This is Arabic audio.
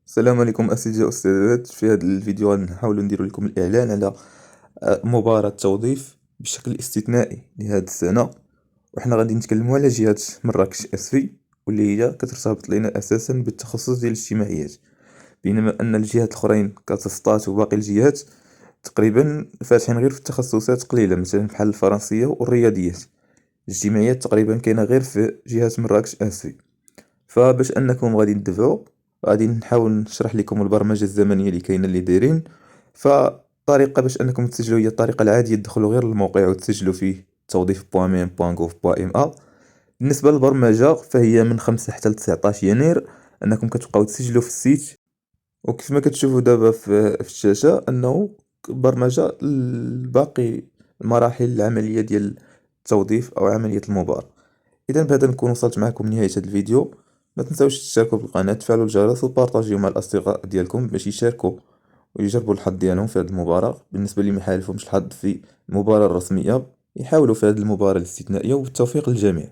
السلام عليكم أساتذة وأستاذات. في هذا الفيديو غنحاولوا نديروا لكم الإعلان على مباراة توظيف بشكل استثنائي لهذه السنة. وحنا غادي نتكلموا على جهة مراكش اسفي، واللي هي كترتبط لنا أساسا بالتخصص ديال الاجتماعيات، بينما أن الجهات الآخرين كتسطات وباقي الجهات تقريبا فاتحين غير في التخصصات قليلة، مثلا بحال الفرنسية والرياضيات. الاجتماعيات تقريبا كاينة غير في جهة مراكش اسفي. فباش انكم غادي تدفعوا، غادي نحاول نشرح لكم البرمجه الزمنيه اللي كاينه اللي دايرين. فالطريقه باش انكم تسجلوا هي الطريقه العاديه، تدخلوا غير للموقع وتسجلوا فيه توظيف.mem.gov.ma. بالنسبه للبرمجه فهي من 5 حتى ل 19 يناير انكم كتبقاو تسجلوا في السيت. وكيف ما كتشوفوا دابا في الشاشه انه برمجه الباقي المراحل العمليه ديال التوظيف او عمليه المباراة. اذا بهذا نكون وصلت معكم لنهايه هذا الفيديو. ما تنساوش تشتركوا بالقناه، تفعلوا الجرس وبارطاجيو مع الاصدقاء ديالكم باش يشاركوا ويجربوا الحظ ديالهم في هذه المباراه. بالنسبه اللي ما حالفهمش الحظ في المباراه الرسميه، يحاولوا في هذه المباراه الاستثنائيه، وبالتوفيق للجميع.